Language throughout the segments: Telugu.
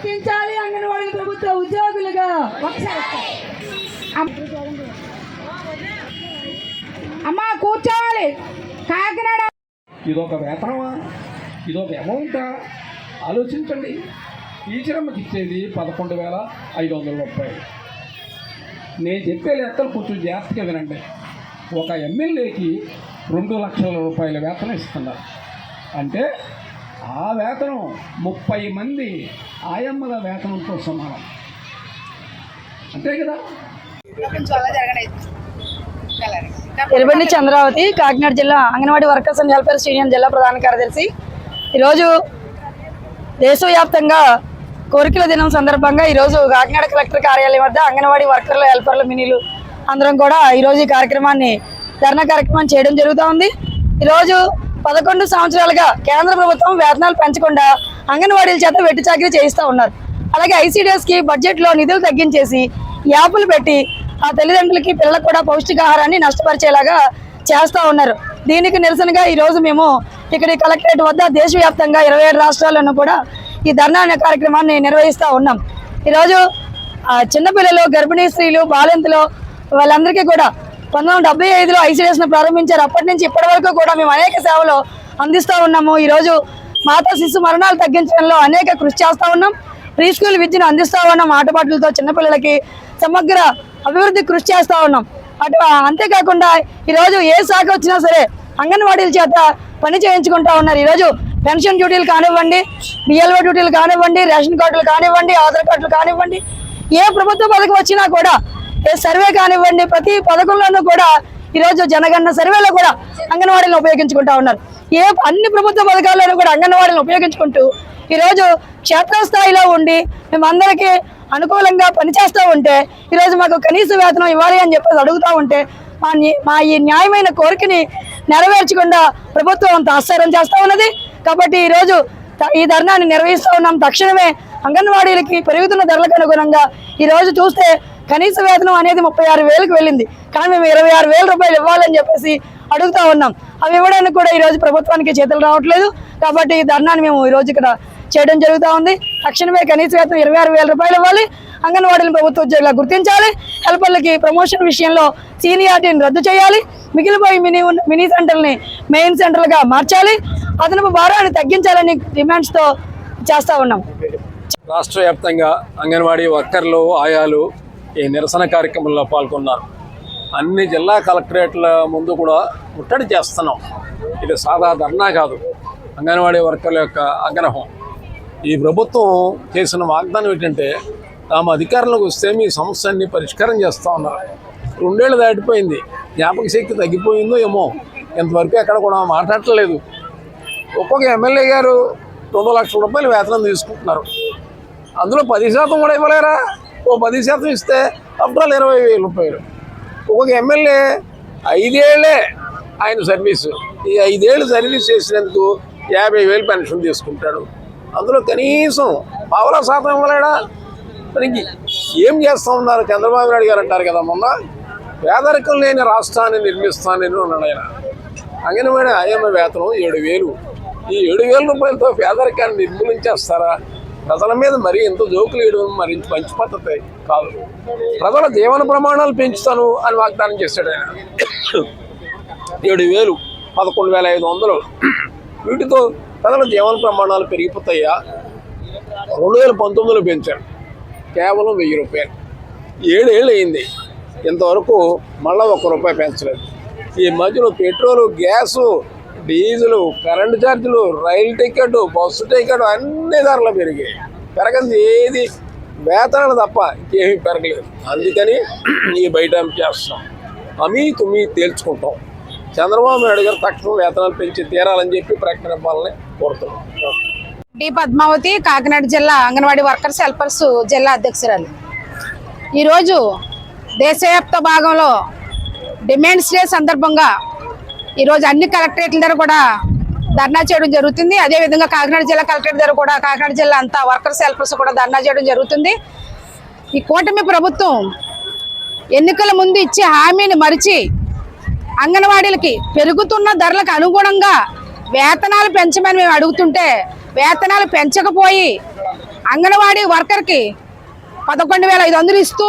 గుర్తించాలి అంగన్వాడీ ప్రభుత్వ ఉద్యోగులుగా. అమ్మా కూర్చోవాలి. కాకినాడ ఇదొక వేతనమా, ఇదొక అమౌంటా? ఆలోచించండి. టీచరమ్మకి ఇచ్చేది 11,500 రూపాయలు. నేను చెప్పే లెక్కలు కొంచెం జాగ్రత్తగా వినండి. ఒక ఎమ్మెల్యేకి 2 లక్షల రూపాయల వేతనం ఇస్తున్నారు అంటే ఆ వేతనం 30 మంది ఆయమ్మల వేతనంతో సమానం. అంతే కదా. ఎలుబండి చంద్రావతి, కాకినాడ జిల్లా anganwadi workers and helpers union జిల్లా ప్రధాన కార్యదర్శి. ఈరోజు దేశవ్యాప్తంగా కోరికల దినం సందర్భంగా ఈరోజు కాకినాడ కలెక్టర్ కార్యాలయం వద్ద అంగన్వాడీ వర్కర్లు, హెల్పర్లు, మినీలు అందరం కూడా ఈరోజు ఈ కార్యక్రమాన్ని ధర్నా కార్యక్రమాన్ని చేయడం జరుగుతూ ఉంది. ఈరోజు 11 సంవత్సరాలుగా కేంద్ర ప్రభుత్వం వేతనాలు పెంచకుండా అంగన్వాడీల చేత వెట్టి చాకరీ చేయిస్తూ ఉన్నారు. అలాగే ఐసీడీఎస్కి బడ్జెట్లో నిధులు తగ్గించేసి యాప్లు పెట్టి ఆ తల్లిదండ్రులకి పిల్లలకు కూడా పౌష్టికాహారాన్ని నష్టపరిచేలాగా చేస్తూ ఉన్నారు. దీనికి నిరసనగా ఈరోజు మేము ఇక్కడ కలెక్టరేట్ వద్ద దేశవ్యాప్తంగా 27 రాష్ట్రాల్లోనూ కూడా ఈ ధర్నా కార్యక్రమాన్ని నిర్వహిస్తూ ఉన్నాం. ఈరోజు చిన్నపిల్లలు, గర్భిణీ స్త్రీలు, బాలింతలు వాళ్ళందరికీ కూడా 1975లో ఐసీడీఎస్ను ప్రారంభించారు. అప్పటి నుంచి ఇప్పటి వరకు కూడా మేము అనేక సేవలు అందిస్తూ ఉన్నాము. ఈరోజు మాతా శిశు మరణాలు తగ్గించడంలో అనేక కృషి చేస్తూ ఉన్నాం. ప్రీ స్కూల్ విద్యను అందిస్తూ ఉన్నాం. ఆటపాటలతో చిన్నపిల్లలకి సమగ్ర అభివృద్ధి కృషి చేస్తూ ఉన్నాం. అంతేకాకుండా ఈరోజు ఏ శాఖ వచ్చినా సరే అంగన్వాడీల చేత పని చేయించుకుంటా ఉన్నారు. ఈరోజు పెన్షన్ డ్యూటీలు కానివ్వండి, బిఎల్ఓ డ్యూటీలు కానివ్వండి, రేషన్ కార్డులు కానివ్వండి, ఆధార్ కార్డులు కానివ్వండి, ఏ ప్రభుత్వ పథకం వచ్చినా కూడా, ఏ సర్వే కానివ్వండి, ప్రతి పథకంలోనూ కూడా ఈరోజు జనగణన సర్వేలో కూడా అంగన్వాడీలను ఉపయోగించుకుంటా ఉన్నారు. అన్ని ప్రభుత్వ పథకాల్లోనూ కూడా అంగన్వాడీలను ఉపయోగించుకుంటూ ఈరోజు క్షేత్రస్థాయిలో ఉండి మేమందరికీ అనుకూలంగా పనిచేస్తూ ఉంటే ఈరోజు మాకు కనీస వేతనం ఇవ్వాలి అని చెప్పేసి అడుగుతూ ఉంటే మా ఈ న్యాయమైన కోరికని నెరవేర్చకుండా ప్రభుత్వం అంత ఆశ్చర్యం చేస్తూ ఉన్నది. కాబట్టి ఈరోజు ఈ ధర్నాన్ని నిర్వహిస్తూ ఉన్నాం. తక్షణమే అంగన్వాడీలకి పెరుగుతున్న ధరలకు అనుగుణంగా ఈరోజు చూస్తే కనీస వేతనం అనేది 36,000కి వెళ్ళింది. కానీ మేము 26,000 రూపాయలు ఇవ్వాలని చెప్పేసి అడుగుతూ ఉన్నాం. అవి ఇవ్వడానికి కూడా ఈరోజు ప్రభుత్వానికి చేతులు రావట్లేదు. కాబట్టి ఈ ధర్నాన్ని మేము ఈరోజు ఇక్కడ చేయడం జరుగుతూ ఉంది. తక్షణమే కనీస వేతనం 26,000 రూపాయలు ఇవ్వాలి. అంగన్వాడీలను ప్రభుత్వ ఉద్యోగులుగా గుర్తించాలి. హెల్పర్లకి ప్రమోషన్ విషయంలో సీనియారిటీని రద్దు చేయాలి. మిగిలిపోయి మినీ సెంటర్ని మెయిన్ సెంటర్లుగా మార్చాలి. అదనపు భారాన్ని తగ్గించాలని డిమాండ్స్తో చేస్తూ ఉన్నాం. రాష్ట్ర వ్యాప్తంగా అంగన్వాడీ వర్కర్లు, ఆయాలు ఈ నిరసన కార్యక్రమంలో పాల్గొన్నారు. అన్ని జిల్లా కలెక్టరేట్ల ముందు కూడా ముట్టడి చేస్తున్నాం. ఇది సాదా ధర్నా కాదు, అంగన్వాడీ వర్కర్ల యొక్క ఆగ్రహం. ఈ ప్రభుత్వం చేసిన వాగ్దానం ఏంటంటే తాము అధికారంలోకి వస్తే మీ సమస్యన్ని పరిష్కారం చేస్తూ ఉన్నారు. 2 ఏళ్ళు దాటిపోయింది. జ్ఞాపక శక్తి తగ్గిపోయిందో ఏమో, ఇంతవరకు ఎక్కడ కూడా మాట్లాడట్లేదు. ఒక్కొక్క ఎమ్మెల్యే గారు 2 లక్షల రూపాయలు వేతనం తీసుకుంటున్నారు. అందులో 10% కూడా ఇవ్వలేరా? 10% ఇస్తే అప్పుడు 20,000 రూపాయలు. ఒక్కొక్క ఎమ్మెల్యే 5 ఏళ్ళే ఆయన సర్వీసు. ఈ 5 ఏళ్ళు సర్వీస్ చేసినందుకు 50,000 పెన్షన్ తీసుకుంటాడు. అందులో కనీసం 0.5% ఇవ్వలేడా? మరి ఏం చేస్తూ ఉన్నారు? చంద్రబాబు నాయుడు గారు అంటారు కదా, మొన్న పేదరికం లేని రాష్ట్రాన్ని నిర్మిస్తానని ఉన్నాడు ఆయన. అంగన్వాడీ ఆయమ్మ వేతనం 7,000. ఈ 7,000 రూపాయలతో పేదరికాన్ని నిర్మూలించేస్తారా? ప్రజల మీద మరీ ఎంత జోకులు వేయడం మరి మంచి పద్ధతి కాదు. ప్రజల జీవన ప్రమాణాలు పెంచుతాను అని వాగ్దానం చేశాడు ఆయన. 7,000, 11,500. వీటితో ప్రజల జీవన ప్రమాణాలు పెరిగిపోతాయా? 2019లో పెంచారు, కేవలం 1,000 రూపాయలు. 7 ఏళ్ళు అయింది, ఇంతవరకు మళ్ళీ 1 రూపాయి పెంచలేదు. ఈ మధ్యలో పెట్రోలు, గ్యాసు, డీజిలు, కరెంటు ఛార్జీలు, రైలు టికెట్, బస్సు టికెట్ అన్ని ధరలు పెరిగాయి. పెరగంది ఏది వేతనాలు తప్ప ఇంకేమీ పెరగలేదు. అందుకని ఈ బయట చేస్తున్నాం. తుమ్మి తేల్చుకుంటాం. చంద్రబాబు నాయుడు గారు తక్షణం వేతనాలు పెంచి తీరాలని చెప్పి ప్రకటన ఇవ్వాలని కోరుతున్నాం. డి పద్మావతి, కాకినాడ జిల్లా అంగన్వాడీ వర్కర్స్ హెల్పర్స్ జిల్లా అధ్యక్షురాలు. ఈరోజు దేశవ్యాప్త భాగంలో డిమాండ్స్ డే సందర్భంగా ఈరోజు అన్ని కలెక్టరేట్ల దగ్గర కూడా ధర్నా చేయడం జరుగుతుంది. అదేవిధంగా కాకినాడ జిల్లా కలెక్టరేట్ దగ్గర కూడా కాకినాడ జిల్లా అంతా వర్కర్స్ హెల్పర్స్ కూడా ధర్నా చేయడం జరుగుతుంది. ఈ కూటమి ప్రభుత్వం ఎన్నికల ముందు ఇచ్చే హామీని మరిచి అంగన్వాడీలకి పెరుగుతున్న ధరలకు అనుగుణంగా వేతనాలు పెంచమని మేము అడుగుతుంటే వేతనాలు పెంచకపోయి అంగన్వాడీ వర్కర్కి 11,500 ఇస్తూ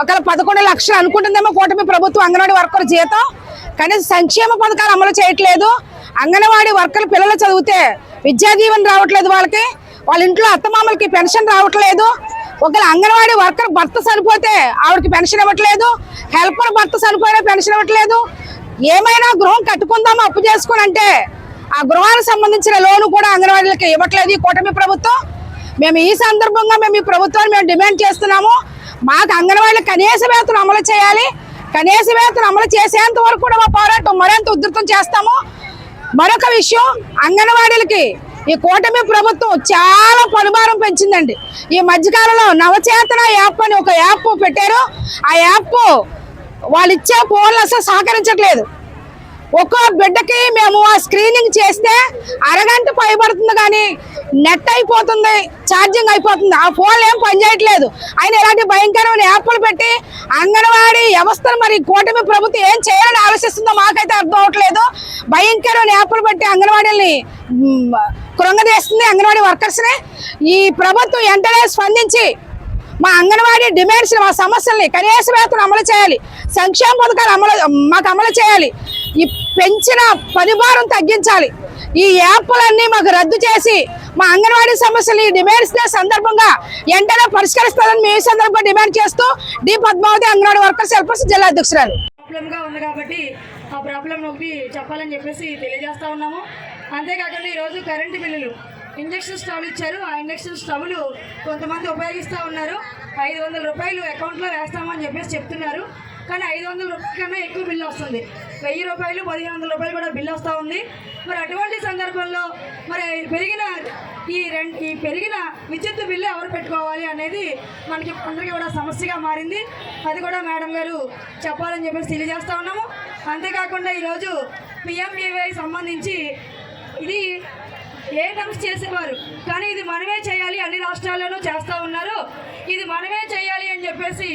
ఒకవేళ 11 లక్షలు అనుకుంటుందేమో కూటమి ప్రభుత్వం అంగన్వాడీ వర్కర్ జీతం. కనీసం సంక్షేమ పథకాలు అమలు చేయట్లేదు. అంగన్వాడీ వర్కర్లు పిల్లలు చదివితే విద్యా దీవెన రావట్లేదు, వాళ్ళ ఇంట్లో అత్తమామలకి పెన్షన్ రావట్లేదు. ఒకవేళ అంగన్వాడీ వర్కర్ భర్త చనిపోతే ఆవిడకి పెన్షన్ ఇవ్వట్లేదు, హెల్పర్ భర్త చనిపోయినా పెన్షన్ ఇవ్వట్లేదు. ఏమైనా గృహం కట్టుకుందామా అప్పు చేసుకుని అంటే ఆ గృహానికి సంబంధించిన లోను కూడా అంగన్వాడీలకి ఇవ్వట్లేదు ఈ కూటమి ప్రభుత్వం. మేము ఈ సందర్భంగా ఈ ప్రభుత్వాన్ని డిమాండ్ చేస్తున్నాము. మాకు అంగన్వాడీలకు కనీస వేతనం అమలు చేయాలి. కనీస వేతనం అమలు చేసేంత వరకు కూడా మా పోరాటం మరింత ఉధృతం చేస్తాము. మరొక విషయం, అంగన్వాడీలకి ఈ కూటమి ప్రభుత్వం చాలా పలుభారం పెంచిందండి. ఈ మధ్యకాలంలో నవచేతన యాప్ అని ఒక యాప్ పెట్టారు. ఆ యాప్ వాళ్ళు ఇచ్చే ఫోన్లు అసలు సహకరించట్లేదు. ఒక్కో బిడ్డకి మేము ఆ స్క్రీనింగ్ చేస్తే అరగంట పైబడుతుంది, కానీ నెట్ అయిపోతుంది, ఛార్జింగ్ అయిపోతుంది, ఆ ఫోన్లు ఏం పనిచేయట్లేదు. ఆయన ఇలాంటి భయంకరమైన యాప్లు పెట్టి అంగన్వాడీ వ్యవస్థను మరి కూటమి ప్రభుత్వం ఏం చేయాలని ఆలోచిస్తుందో మాకైతే అర్థం అవట్లేదు. భయంకరమైన యాప్లు పెట్టి అంగన్వాడీని కృంగదీస్తుంది, అంగన్వాడీ వర్కర్స్ని. ఈ ప్రభుత్వం వెంటనే స్పందించి మా అంగన్వాడీ డిమాండ్స్, మా సమస్యల్ని కనీస వేతనం అమలు చేయాలి, సంక్షేమ పథకాలు మాకు అమలు చేయాలి, ఈ పెంచిన పనిభారం తగ్గించాలి, ఈ యాప్లన్నీ మాకు రద్దు చేసి మా అంగన్వాడీ సమస్యలు ఈ డిమాండ్స్ డే సందర్భంగా వెంటనే పరిష్కరిస్తారని మేము ఈ సందర్భంగా డిమాండ్ చేస్తూ D Padmavathi anganwadi workers helpers జిల్లా అధ్యక్షురాలు. ప్రాబ్లంగా ఉంది కాబట్టి ఆ ప్రాబ్లం ఒకటి చెప్పాలని చెప్పేసి తెలియజేస్తా ఉన్నాము. అంతేకాకుండా ఈరోజు కరెంటు బిల్లులు ఇంజక్షన్ స్టవ్లు ఇచ్చారు. ఆ ఇంజక్షన్ స్టవ్లు కొంతమంది ఉపయోగిస్తూ ఉన్నారు. 500 రూపాయలు అకౌంట్లో వేస్తామని చెప్పేసి చెప్తున్నారు, కానీ 500 రూపాయల కన్నా ఎక్కువ బిల్లు వస్తుంది. 1000 రూపాయలు 1500 రూపాయలు కూడా బిల్లు వస్తూ ఉంది. మరి అటువంటి సందర్భంలో మరి పెరిగిన విద్యుత్ బిల్లు ఎవరు పెట్టుకోవాలి అనేది మనకి అందరికీ కూడా సమస్యగా మారింది. అది కూడా మేడం గారు చెప్పాలని చెప్పేసి తెలియజేస్తూ ఉన్నాము. అంతేకాకుండా ఈరోజు పిఎంఏవై సంబంధించి ఇది ఏ నమ్స్ చేసేవారు, కానీ ఇది మనమే చేయాలి, అన్ని రాష్ట్రాల్లోనూ చేస్తూ ఉన్నారు, ఇది మనమే చేయాలి అని చెప్పేసి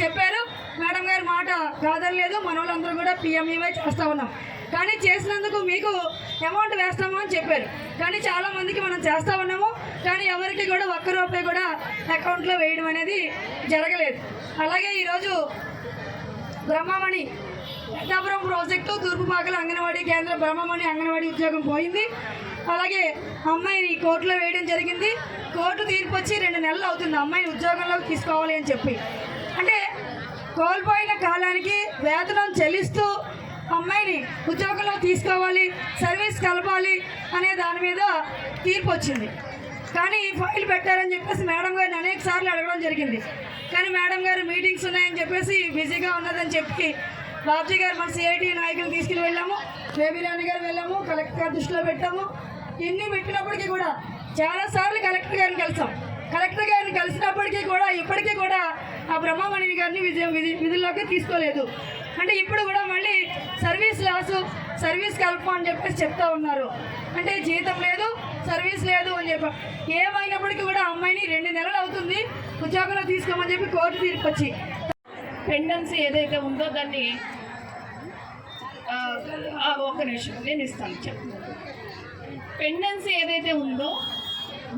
చెప్పారు. మేడం గారి మాట కాదనలేదు. మన వాళ్ళందరూ కూడా పిఎంఈవై చేస్తూ ఉన్నాం, కానీ చేసినందుకు మీకు అమౌంట్ వేస్తాము అని చెప్పారు. కానీ చాలామందికి మనం చేస్తూ ఉన్నాము, కానీ ఎవరికి కూడా ₹1 కూడా అకౌంట్లో వేయడం అనేది జరగలేదు. అలాగే ఈరోజు బ్రహ్మమణి పెద్దాపురం ప్రాజెక్టు తూర్పుపాకల అంగన్వాడీ కేంద్ర బ్రహ్మమణి అంగన్వాడీ ఉద్యోగం పోయింది. అలాగే అమ్మాయిని కోర్టులో వేయడం జరిగింది. కోర్టు తీర్పు వచ్చి 2 నెలలు అవుతుంది అమ్మాయిని ఉద్యోగంలోకి తీసుకోవాలి అని చెప్పి. అంటే కోల్పోయిన కాలానికి వేతనం చెల్లిస్తూ అమ్మాయిని ఉద్యోగంలో తీసుకోవాలి, సర్వీస్ కలపాలి అనే దాని మీద తీర్పు వచ్చింది. కానీ ఫైల్ పెట్టారని చెప్పేసి మేడం గారిని అనేక సార్లు అడగడం జరిగింది. కానీ మేడం గారు మీటింగ్స్ ఉన్నాయని చెప్పేసి బిజీగా ఉన్నదని చెప్పి బాబ్జీ గారు మన సిఐటి నాయకులు తీసుకుని వెళ్ళాము, బేబీరాణి గారు వెళ్ళాము, కలెక్టర్ గారి దృష్టిలో పెట్టాము. ఇన్ని పెట్టినప్పటికీ కూడా చాలాసార్లు కలెక్టర్ గారిని కలిసాం. కలెక్టర్ గారిని కలిసినప్పటికీ కూడా ఇప్పటికీ కూడా ఆ బ్రహ్మమణి గారిని విధుల్లోకి తీసుకోలేదు. అంటే ఇప్పుడు కూడా మళ్ళీ సర్వీస్ కల్ప అని చెప్పేసి చెప్తా ఉన్నారు. అంటే జీతం లేదు, సర్వీస్ లేదు అని చెప్పి. ఏమైనప్పటికీ కూడా అమ్మాయిని 2 నెలలు అవుతుంది ఉద్యోగంలో తీసుకోమని చెప్పి కోర్టు తీర్పు వచ్చి. పెండెన్సీ ఏదైతే ఉందో దాన్ని ఒక నిమిషం నేను ఇస్తాను చెప్పు. పెండెన్సీ ఏదైతే ఉందో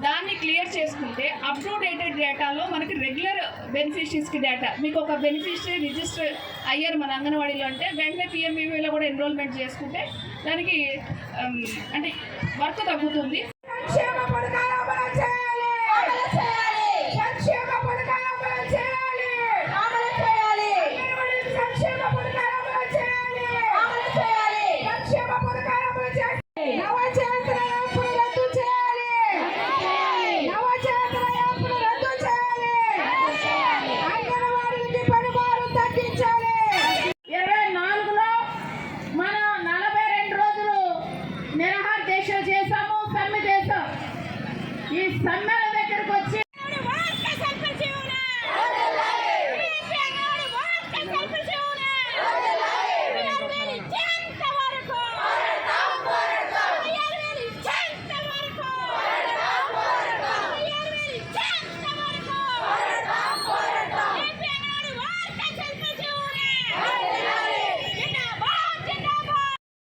దాన్ని క్లియర్ చేసుకుంటే అప్ టు డేటెడ్ డేటాలో మనకి రెగ్యులర్ బెనిఫిషరీస్కి డేటా, మీకు ఒక బెనిఫిషరీ రిజిస్టర్ అయ్యారు మన అంగన్వాడీలో అంటే వెంటనే పిఎంఈవైలో కూడా ఎన్రోల్మెంట్ చేసుకుంటే దానికి అంటే వర్క్ తగ్గుతుంది.